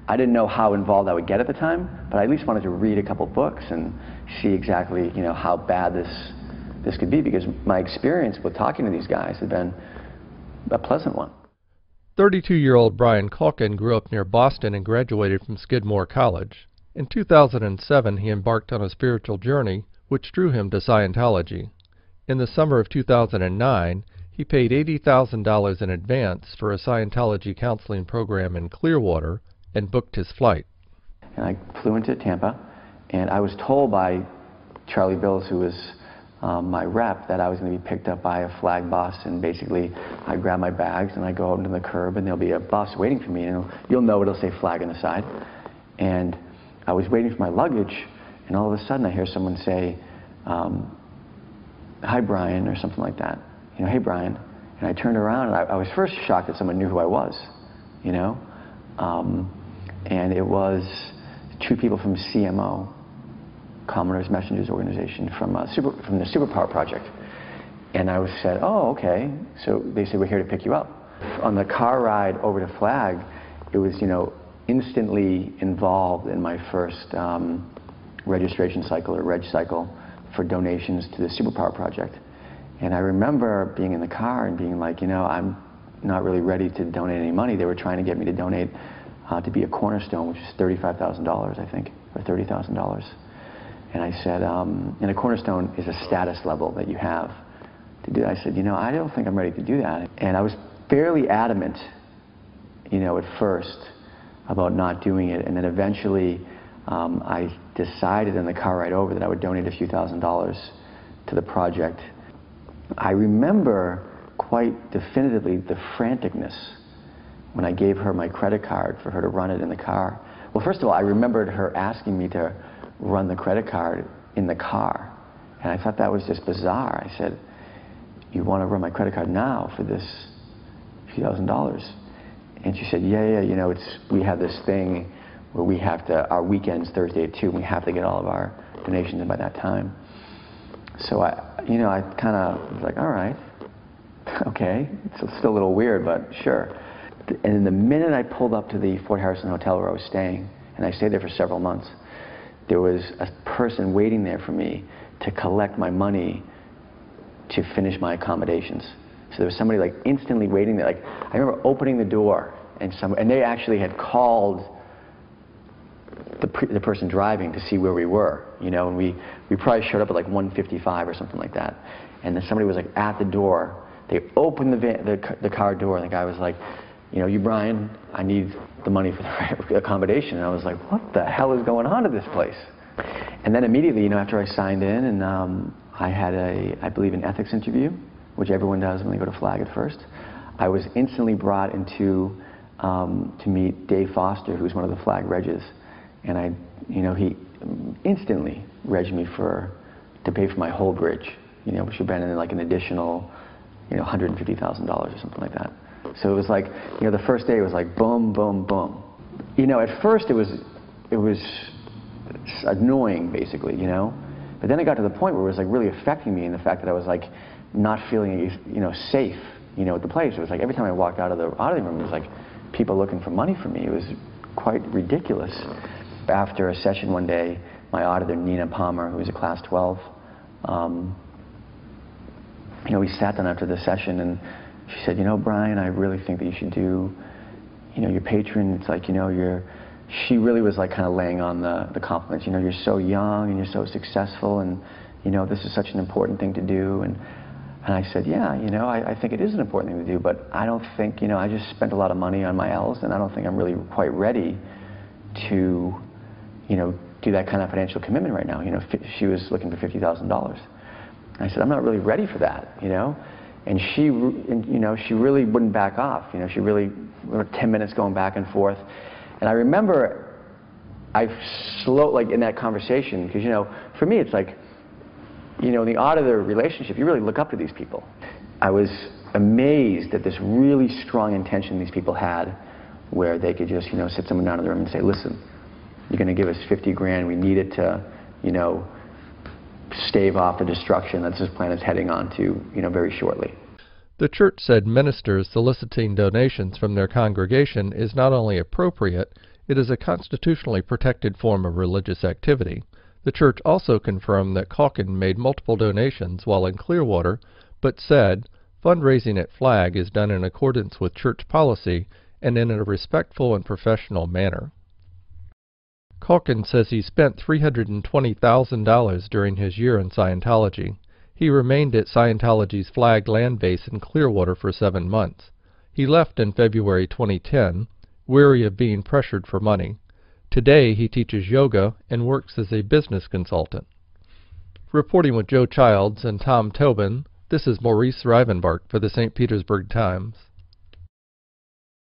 I didn't know how involved I would get at the time, but I at least wanted to read a couple books and see exactly, you know, how bad this could be, because my experience with talking to these guys had been a pleasant one. 32-year-old Brian Calkin grew up near Boston and graduated from Skidmore College. In 2007, he embarked on a spiritual journey which drew him to Scientology. In the summer of 2009, he paid $80,000 in advance for a Scientology counseling program in Clearwater and booked his flight. And I flew into Tampa, and I was told by Charlie Bills, who was my rep, that I was going to be picked up by a flag bus, and basically I grab my bags and I go out to the curb, and there'll be a bus waiting for me, and you'll know it'll say flag on the side. And I was waiting for my luggage, and all of a sudden I hear someone say, "Hi, Brian," or something like that. You know, "Hey, Brian." And I turned around, and I was first shocked that someone knew who I was, you know. And it was two people from CMO, Commoners Messengers Organization, from the Superpower Project. And I said, "Oh, okay." So they said, "We're here to pick you up." On the car ride over to Flag, it was, you know, instantly involved in my first registration cycle, or reg cycle, for donations to the Superpower Project. And I remember being in the car and being like, you know, I'm not really ready to donate any money. They were trying to get me to donate to be a cornerstone, which is $35,000, I think, or $30,000. And I said, and a cornerstone is a status level that you have to do that. I said, you know, I don't think I'm ready to do that. And I was fairly adamant, you know, at first about not doing it. And then eventually I decided in the car ride over that I would donate a few $1,000s to the project. I remember quite definitively the franticness when I gave her my credit card for her to run it in the car. Well, first of all, I remembered her asking me to run the credit card in the car. And I thought that was just bizarre. I said, "You want to run my credit card now for this few $1,000s?" And she said, yeah, you know, we have this thing where we have to, our weekend's Thursday at 2, and we have to get all of our donations in by that time. So I kind of was like, all right, okay. It's still a little weird, but sure. And in the minute I pulled up to the Fort Harrison Hotel where I was staying, and I stayed there for several months, there was a person waiting there for me to collect my money to finish my accommodations. So there was somebody like instantly waiting there. Like, I remember opening the door, and they actually had called the person driving to see where we were, you know, and we probably showed up at like 1:55 or something like that. And then somebody was like at the door. They opened the car door, and the guy was like, you know, "You, Brian, I need the money for the accommodation." And I was like, what the hell is going on at this place? And then immediately, you know, after I signed in, and I had I believe, an ethics interview, which everyone does when they go to Flag at first, I was instantly brought into to meet Dave Foster, who's one of the Flag Regs. And he instantly regged me to pay for my whole bridge, you know, which would have been like an additional, you know, $150,000 or something like that. So it was like, you know, the first day was like boom, boom, boom. You know, at first it was annoying, basically, you know. But then it got to the point where it was like really affecting me in the fact that I was like not feeling, you know, safe, you know, at the place. It was like every time I walked out of the auditing room, it was like people looking for money from me. It was quite ridiculous. After a session one day, my auditor, Nina Palmer, who was a class 12, you know, we sat down after the session, and she said, "You know, Brian, I really think that you should do, you know, your patron, it's like, you know, she really was like kind of laying on the compliments. You know, you're so young and you're so successful, and, you know, this is such an important thing to do." And I said, "Yeah, you know, I think it is an important thing to do, but I don't think, you know, I just spent a lot of money on my L's, and I don't think I'm really quite ready to, you know, do that kind of financial commitment right now." You know, she was looking for $50,000. I said, "I'm not really ready for that, you know." And you know, she really wouldn't back off. You know, we were 10 minutes going back and forth. And I remember like in that conversation, because, you know, for me it's like, you know, in the auditor relationship, you really look up to these people. I was amazed at this really strong intention these people had, where they could just, you know, sit someone down in the room and say, "Listen, you're going to give us 50 grand. We need it to, you know, stave off the destruction that this planet is heading on to, you know, very shortly." The church said ministers soliciting donations from their congregation is not only appropriate, It is a constitutionally protected form of religious activity. The church also confirmed that Calkin made multiple donations while in Clearwater, but said, "Fundraising at Flag is done in accordance with church policy and in a respectful and professional manner." Calkin says he spent $320,000 during his year in Scientology. He remained at Scientology's Flag land base in Clearwater for 7 months. He left in February 2010, weary of being pressured for money. Today he teaches yoga and works as a business consultant. Reporting with Joe Childs and Tom Tobin, this is Maurice Rivenbark for the St. Petersburg Times.